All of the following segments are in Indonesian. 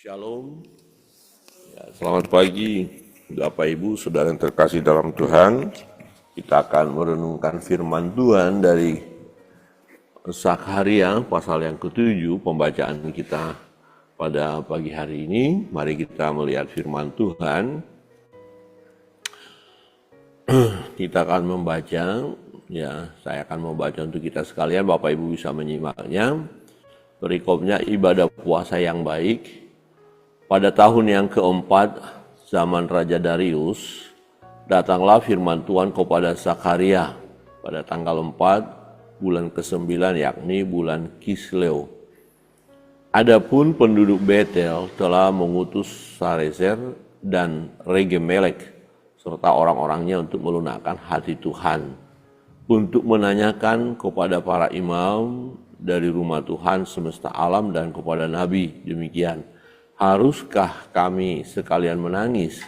Shalom, selamat pagi Bapak Ibu Saudara yang terkasih dalam Tuhan. Kita akan merenungkan firman Tuhan dari Zakharia pasal yang ke-7 pembacaan kita pada pagi hari ini. Mari kita melihat firman Tuhan. Kita akan membaca, saya akan membaca untuk kita sekalian, Bapak Ibu bisa menyimaknya. Perikopnya ibadah puasa yang baik. Pada tahun yang keempat zaman Raja Darius, datanglah firman Tuhan kepada Zakharia pada tanggal 4 bulan ke-9 yakni bulan Kisleu. Adapun penduduk Betel telah mengutus Sarezer dan Regemelek serta orang-orangnya untuk melunakkan hati Tuhan, untuk menanyakan kepada para imam dari rumah Tuhan semesta alam dan kepada nabi demikian, haruskah kami sekalian menangis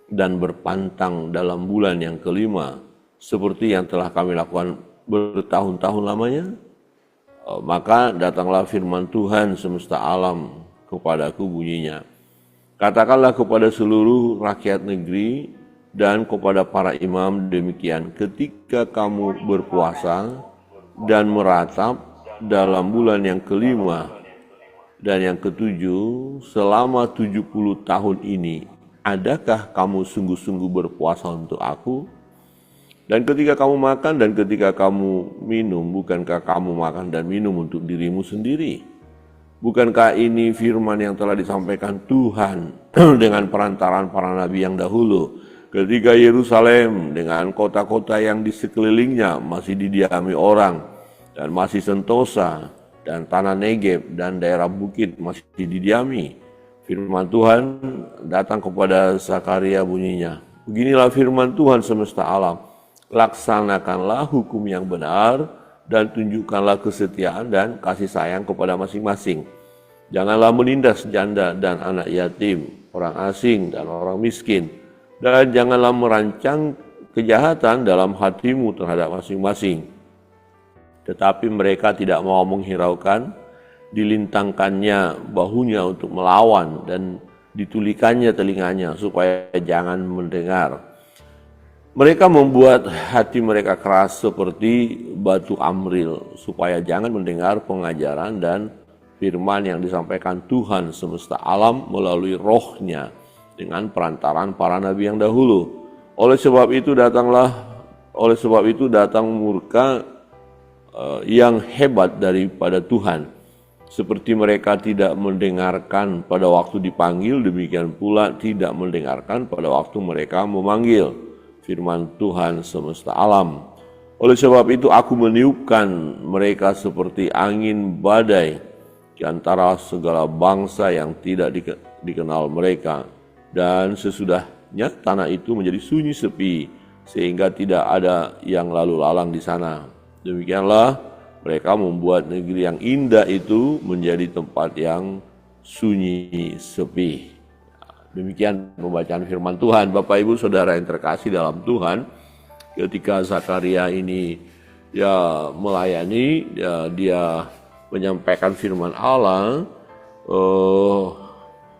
dan berpantang dalam bulan yang kelima seperti yang telah kami lakukan bertahun-tahun lamanya? Maka datanglah firman Tuhan semesta alam kepadaku bunyinya, katakanlah kepada seluruh rakyat negeri dan kepada para imam demikian, ketika kamu berpuasa dan meratap dalam bulan yang kelima dan yang ketujuh selama 70 tahun ini, adakah kamu sungguh-sungguh berpuasa untuk aku? Dan ketika kamu makan dan ketika kamu minum, bukankah kamu makan dan minum untuk dirimu sendiri? Bukankah ini firman yang telah disampaikan Tuhan dengan perantaraan para nabi yang dahulu, ketika Yerusalem dengan kota-kota yang di sekelilingnya masih didiami orang dan masih sentosa, dan tanah Negeb dan daerah bukit masih didiami? Firman Tuhan datang kepada Zakharia bunyinya, beginilah firman Tuhan semesta alam, laksanakanlah hukum yang benar dan tunjukkanlah kesetiaan dan kasih sayang kepada masing-masing. Janganlah menindas janda dan anak yatim, orang asing dan orang miskin, dan janganlah merancang kejahatan dalam hatimu terhadap masing-masing. Tetapi mereka tidak mau menghiraukan, dilintangkannya bahunya untuk melawan dan ditulikannya telinganya supaya jangan mendengar. Mereka membuat hati mereka keras seperti batu amril supaya jangan mendengar pengajaran dan firman yang disampaikan Tuhan semesta alam melalui rohnya dengan perantaraan para nabi yang dahulu. Oleh sebab itu datang murka yang hebat daripada Tuhan. Seperti mereka tidak mendengarkan pada waktu dipanggil, demikian pula tidak mendengarkan pada waktu mereka memanggil. Firman Tuhan semesta alam. Oleh sebab itu aku meniupkan mereka seperti angin badai di antara segala bangsa yang tidak dikenal mereka. Dan sesudahnya tanah itu menjadi sunyi sepi sehingga tidak ada yang lalu lalang di sana. Demikianlah mereka membuat negeri yang indah itu menjadi tempat yang sunyi sepi. Demikian pembacaan firman Tuhan. Bapak Ibu Saudara yang terkasih dalam Tuhan, ketika Zakharia ini melayani, dia menyampaikan firman Allah,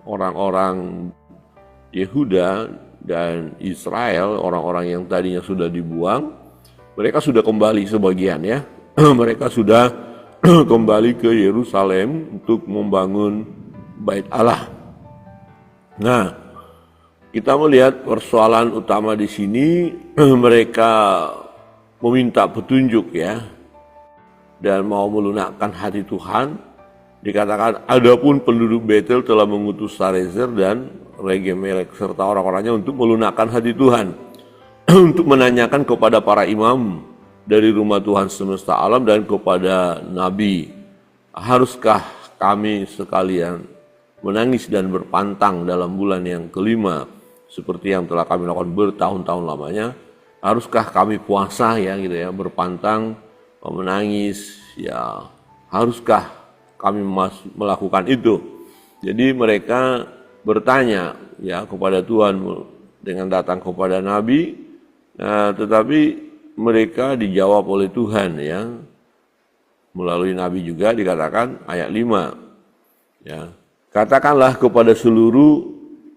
orang-orang Yehuda dan Israel, orang-orang yang tadinya sudah dibuang, mereka sudah kembali sebagian mereka sudah kembali ke Yerusalem untuk membangun Bait Allah. Nah, kita melihat persoalan utama di sini, mereka meminta petunjuk dan mau melunakkan hati Tuhan. Dikatakan, adapun penduduk Betel telah mengutus Sarezer dan Regemelek serta orang-orangnya untuk melunakkan hati Tuhan, untuk menanyakan kepada para imam dari rumah Tuhan semesta alam dan kepada nabi, haruskah kami sekalian menangis dan berpantang dalam bulan yang kelima seperti yang telah kami lakukan bertahun-tahun lamanya? Haruskah kami puasa berpantang, menangis, haruskah kami melakukan itu? Jadi mereka bertanya kepada Tuhan dengan datang kepada nabi, tetapi mereka dijawab oleh Tuhan melalui nabi juga. Dikatakan ayat 5 Katakanlah kepada seluruh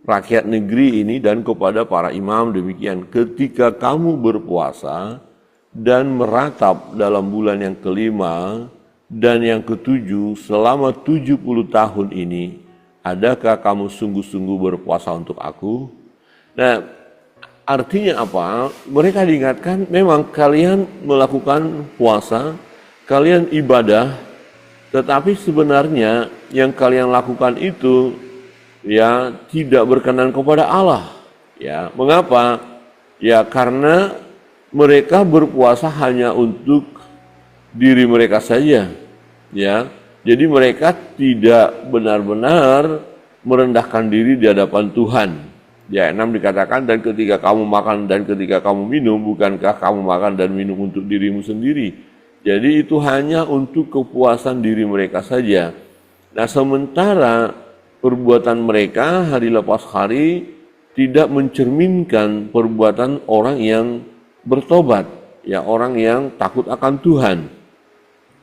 rakyat negeri ini dan kepada para imam demikian, ketika kamu berpuasa dan meratap dalam bulan yang kelima dan yang ketujuh selama 70 tahun ini, adakah kamu sungguh-sungguh berpuasa untuk aku? Nah, artinya apa? Mereka diingatkan memang kalian melakukan puasa, kalian ibadah, tetapi sebenarnya yang kalian lakukan itu ya tidak berkenan kepada Allah. Ya, mengapa? Ya karena mereka berpuasa hanya untuk diri mereka saja. Ya. Jadi mereka tidak benar-benar merendahkan diri di hadapan Tuhan. Di ayat 6 dikatakan, dan ketika kamu makan dan ketika kamu minum, bukankah kamu makan dan minum untuk dirimu sendiri? Jadi itu hanya untuk kepuasan diri mereka saja. Nah, sementara perbuatan mereka hari lepas hari tidak mencerminkan perbuatan orang yang bertobat, ya orang yang takut akan Tuhan.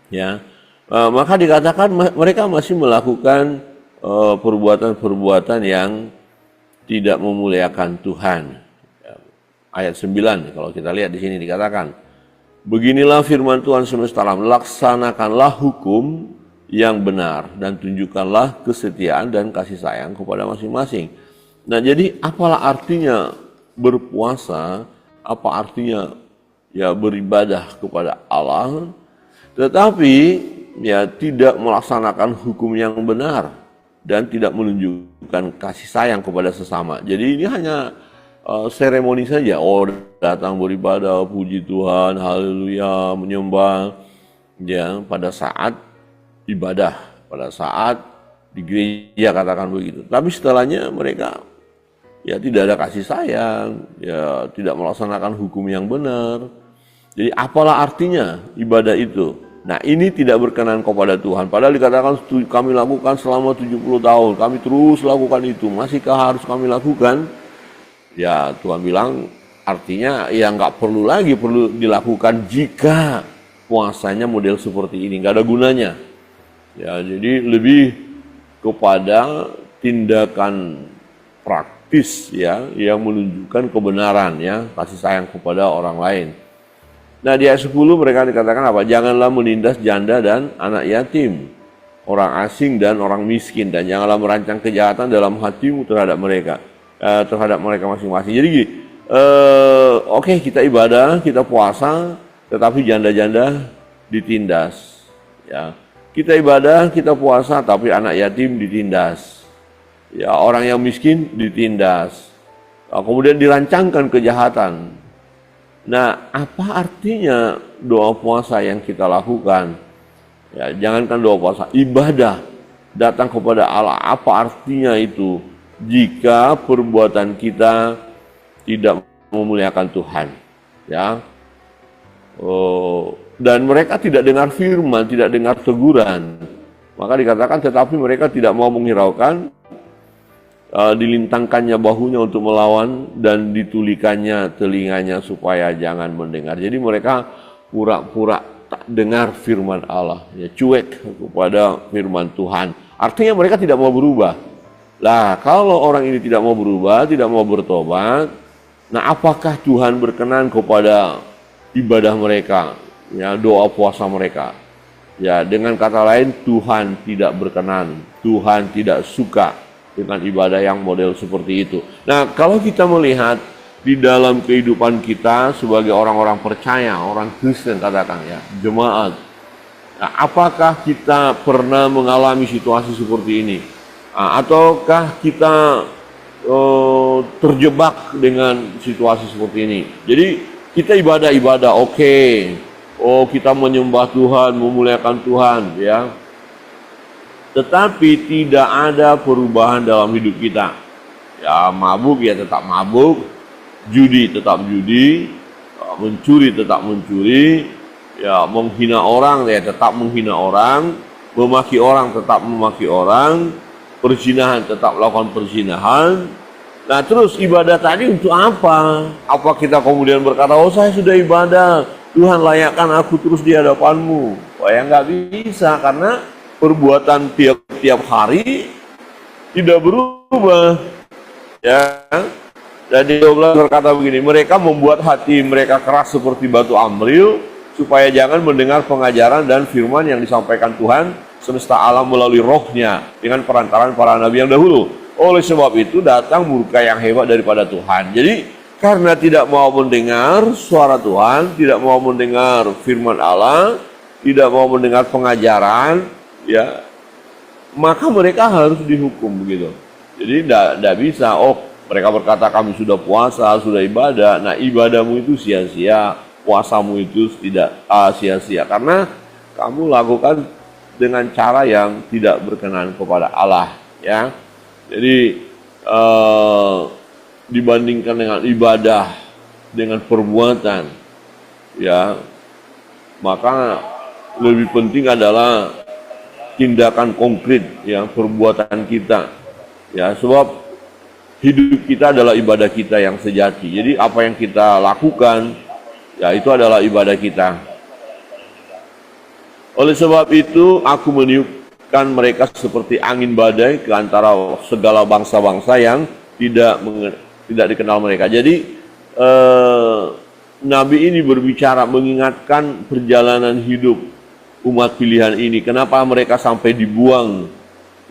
Ya, maka dikatakan mereka masih melakukan perbuatan-perbuatan yang tidak memuliakan Tuhan. Ayat 9 kalau kita lihat di sini dikatakan, beginilah firman Tuhan semesta alam, laksanakanlah hukum yang benar dan tunjukkanlah kesetiaan dan kasih sayang kepada masing-masing. Nah, jadi apalah artinya berpuasa, apa artinya ya beribadah kepada Allah, tetapi ya tidak melaksanakan hukum yang benar dan tidak menunjukkan kasih sayang kepada sesama. Jadi ini hanya seremoni saja. Oh, datang beribadah, puji Tuhan, haleluya, menyembah ya pada saat ibadah, pada saat di gereja katakan begitu. Tapi setelahnya mereka ya tidak ada kasih sayang, ya tidak melaksanakan hukum yang benar. Jadi apalah artinya ibadah itu? Nah, ini tidak berkenan kepada Tuhan. Padahal dikatakan kami lakukan selama 70 tahun, kami terus lakukan itu. Masihkah harus kami lakukan? Ya Tuhan bilang artinya ya nggak perlu lagi perlu dilakukan jika puasanya model seperti ini, nggak ada gunanya. Ya jadi lebih kepada tindakan praktis ya yang menunjukkan kebenaran ya kasih sayang kepada orang lain. Nah di ayat 10 mereka dikatakan apa? Janganlah menindas janda dan anak yatim, orang asing dan orang miskin, dan janganlah merancang kejahatan dalam hatimu terhadap mereka masing-masing. Jadi oke, kita ibadah, kita puasa, tetapi janda-janda ditindas. Ya, kita ibadah, kita puasa, tapi anak yatim ditindas. Ya, orang yang miskin ditindas. Kemudian dirancangkan kejahatan. Nah, apa artinya doa puasa yang kita lakukan? Ya, jangankan doa puasa, ibadah datang kepada Allah. Apa artinya itu? Jika perbuatan kita tidak memuliakan Tuhan, ya, dan mereka tidak dengar firman, tidak dengar teguran, maka dikatakan tetapi mereka tidak mau menghiraukan, dilintangkannya bahunya untuk melawan dan ditulikannya telinganya supaya jangan mendengar. Jadi mereka pura-pura tak dengar firman Allah, ya, cuek kepada firman Tuhan. Artinya mereka tidak mau berubah. Lah, kalau orang ini tidak mau berubah, tidak mau bertobat, nah apakah Tuhan berkenan kepada ibadah mereka, ya doa puasa mereka? Ya, dengan kata lain Tuhan tidak berkenan, Tuhan tidak suka dengan ibadah yang model seperti itu. Nah, kalau kita melihat di dalam kehidupan kita sebagai orang-orang percaya, orang Kristen katakan ya, jemaat, nah, apakah kita pernah mengalami situasi seperti ini? Ataukah kita terjebak dengan situasi seperti ini? Jadi kita ibadah, oke. Oh, kita menyembah Tuhan, memuliakan Tuhan, ya. Tetapi tidak ada perubahan dalam hidup kita. Ya, mabuk ya tetap mabuk, judi tetap judi, mencuri tetap mencuri, ya menghina orang ya tetap menghina orang, memaki orang tetap memaki orang, perzinahan tetap melakukan perzinahan. Nah, terus ibadah tadi untuk apa? Apa kita kemudian berkata, oh saya sudah ibadah, Tuhan layakkan aku terus di hadapanmu? Wah, ya nggak bisa, karena perbuatan tiap-tiap hari tidak berubah. Ya. Dan di 12 berkata begini, mereka membuat hati mereka keras seperti batu amril, supaya jangan mendengar pengajaran dan firman yang disampaikan Tuhan semesta alam melalui rohnya dengan perantaraan para nabi yang dahulu. Oleh sebab itu datang murka yang hebat daripada Tuhan. Jadi karena tidak mau mendengar suara Tuhan, tidak mau mendengar firman Allah, tidak mau mendengar pengajaran, ya, maka mereka harus dihukum begitu. Jadi tidak bisa, mereka berkata kami sudah puasa, sudah ibadah. Nah, ibadahmu itu sia-sia, puasamu itu tidak sia-sia. Karena kamu lakukan dengan cara yang tidak berkenan kepada Allah. Ya, jadi dibandingkan dengan ibadah, dengan perbuatan, ya, maka lebih penting adalah tindakan konkret, ya, perbuatan kita. Ya, sebab hidup kita adalah ibadah kita yang sejati. Jadi apa yang kita lakukan, ya, itu adalah ibadah kita. Oleh sebab itu aku meniupkan mereka seperti angin badai ke antara segala bangsa-bangsa yang tidak dikenal mereka. Jadi Nabi ini berbicara mengingatkan perjalanan hidup umat pilihan ini. Kenapa mereka sampai dibuang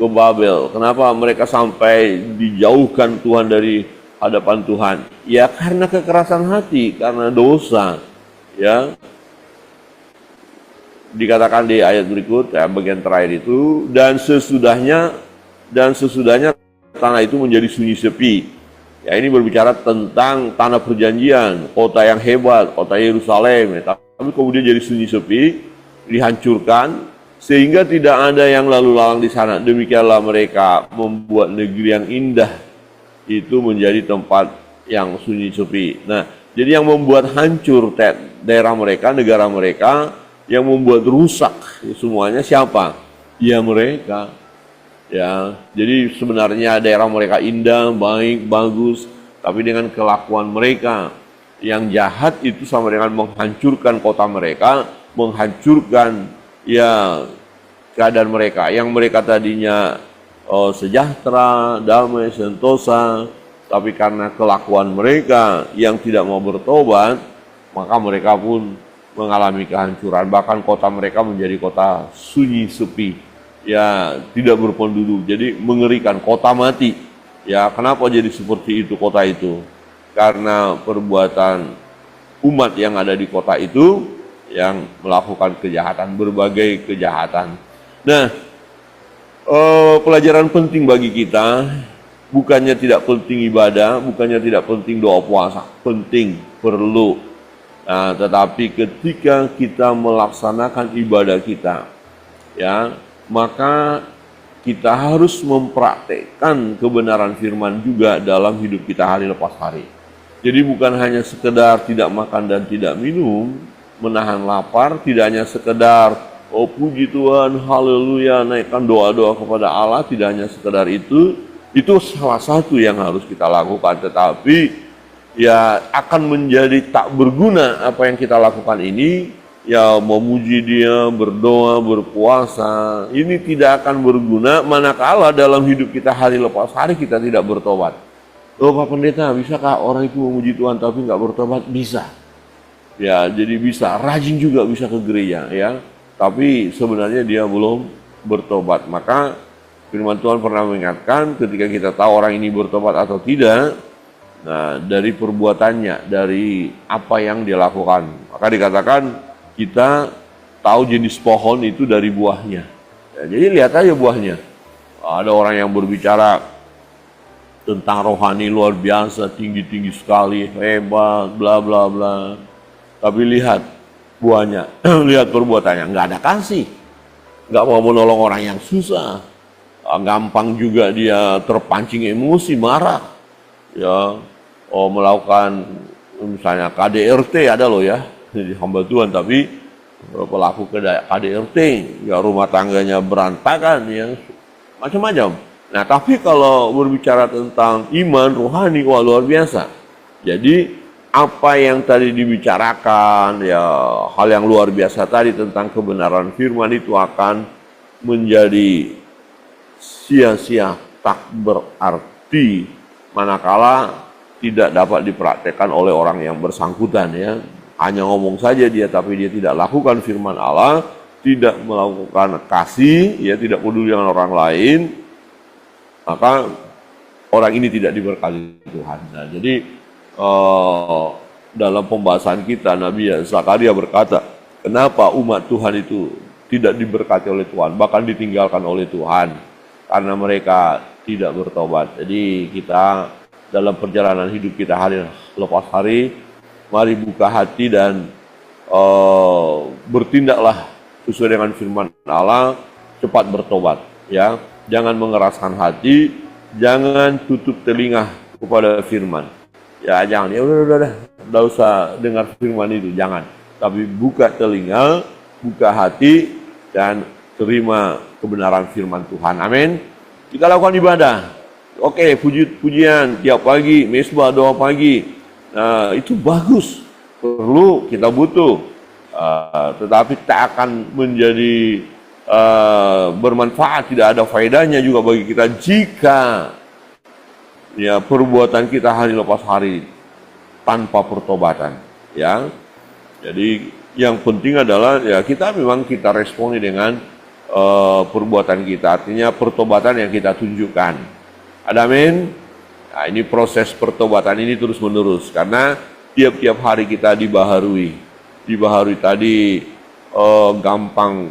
ke Babel? Kenapa mereka sampai dijauhkan Tuhan dari hadapan Tuhan? Ya karena kekerasan hati, karena dosa. Ya, dikatakan di ayat berikut, ya, bagian terakhir itu, dan sesudahnya tanah itu menjadi sunyi sepi. Ya, ini berbicara tentang tanah perjanjian, kota yang hebat, kota Yerusalem. Ya, tapi kemudian jadi sunyi sepi, dihancurkan, sehingga tidak ada yang lalu lalang di sana. Demikianlah mereka membuat negeri yang indah itu menjadi tempat yang sunyi sepi. Nah, jadi yang membuat hancur daerah mereka, negara mereka, yang membuat rusak semuanya siapa? Ya mereka. Ya, jadi sebenarnya daerah mereka indah, baik, bagus, tapi dengan kelakuan mereka yang jahat itu sama dengan menghancurkan kota mereka, menghancurkan, ya, keadaan mereka. Yang mereka tadinya sejahtera, damai, sentosa, tapi karena kelakuan mereka yang tidak mau bertobat, maka mereka pun mengalami kehancuran. Bahkan kota mereka menjadi kota sunyi sepi, ya, tidak berpenduduk. Jadi mengerikan, kota mati. Ya, kenapa jadi seperti itu kota itu? Karena perbuatan umat yang ada di kota itu yang melakukan kejahatan, berbagai kejahatan. Nah, pelajaran penting bagi kita, bukannya tidak penting ibadah, bukannya tidak penting doa puasa, penting, perlu. Nah, tetapi ketika kita melaksanakan ibadah kita, ya, maka kita harus mempraktekkan kebenaran firman juga dalam hidup kita hari lepas hari. Jadi bukan hanya sekedar tidak makan dan tidak minum, menahan lapar, tidak hanya sekedar puji Tuhan, haleluya, naikkan doa-doa kepada Allah, tidak hanya sekedar itu salah satu yang harus kita lakukan, tetapi ya akan menjadi tak berguna apa yang kita lakukan ini, ya, memuji Dia, berdoa, berpuasa, ini tidak akan berguna manakala dalam hidup kita hari lepas hari kita tidak bertobat. Pak Pendeta, bisakah orang itu memuji Tuhan tapi nggak bertobat? Bisa. Ya, jadi bisa, rajin juga bisa ke gereja, ya, tapi sebenarnya dia belum bertobat. Maka firman Tuhan pernah mengingatkan ketika kita tahu orang ini bertobat atau tidak, nah, dari perbuatannya, dari apa yang dia lakukan. Maka dikatakan kita tahu jenis pohon itu dari buahnya. Ya, jadi lihat aja buahnya. Ada orang yang berbicara tentang rohani luar biasa, tinggi-tinggi sekali, hebat, bla bla bla. Tapi lihat buahnya, lihat perbuatannya, nggak ada kasih, nggak mau menolong orang yang susah, gampang juga dia terpancing emosi, marah, ya, melakukan misalnya KDRT, ada loh ya, jadi hamba Tuhan tapi pelaku KDRT, ya, rumah tangganya berantakan, ya, macam-macam. Nah, tapi kalau berbicara tentang iman rohani, wah, luar biasa. Jadi apa yang tadi dibicarakan, ya, hal yang luar biasa tadi tentang kebenaran firman itu akan menjadi sia-sia tak berarti manakala tidak dapat dipraktekkan oleh orang yang bersangkutan ya. Hanya ngomong saja dia tapi dia tidak lakukan firman Allah, tidak melakukan kasih, ya tidak peduli dengan orang lain, maka orang ini tidak diberkati Tuhan. Nah, jadi dalam pembahasan kita Nabi Zakaria berkata, kenapa umat Tuhan itu tidak diberkati oleh Tuhan, bahkan ditinggalkan oleh Tuhan, karena mereka tidak bertobat. Jadi kita dalam perjalanan hidup kita hari lepas hari, mari buka hati dan bertindaklah sesuai dengan firman Allah, cepat bertobat ya. Jangan mengeraskan hati, jangan tutup telinga kepada firman. Ya jangan, ya udah, enggak usah dengar firman itu, jangan. Tapi buka telinga, buka hati dan terima kebenaran firman Tuhan. Amin. Kita lakukan ibadah. Oke, pujian tiap pagi, mesbah doa pagi. Nah, itu bagus. Perlu, kita butuh. Tetapi tak akan menjadi bermanfaat, tidak ada faedahnya juga bagi kita jika ya perbuatan kita hari lepas hari tanpa pertobatan ya. Jadi yang penting adalah ya kita responi dengan perbuatan kita, artinya pertobatan yang kita tunjukkan. Ada amin. Nah, ini proses pertobatan ini terus menerus karena tiap-tiap hari kita dibaharui tadi, gampang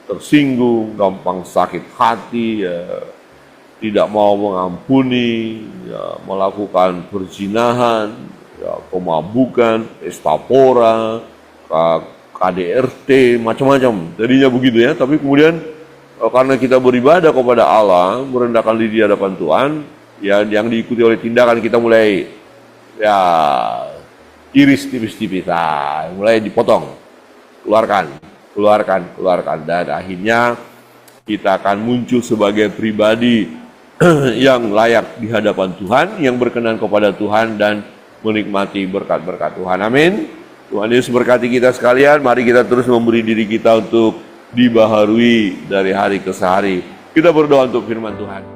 tersinggung, gampang sakit hati, ya, tidak mau mengampuni, ya, melakukan perzinahan, ya, pemabukan, pesta pora, KDRT, macam-macam. Jadinya begitu ya. Tapi kemudian karena kita beribadah kepada Allah, merendahkan diri di hadapan Tuhan, ya, yang diikuti oleh tindakan kita mulai ya iris tipis-tipis, mulai dipotong, keluarkan, dan akhirnya kita akan muncul sebagai pribadi yang layak di hadapan Tuhan, yang berkenan kepada Tuhan dan menikmati berkat-berkat Tuhan. Amin. Tuhan Yesus berkati kita sekalian. Mari kita terus memberi diri kita untuk dibaharui dari hari ke hari. Kita berdoa untuk firman Tuhan.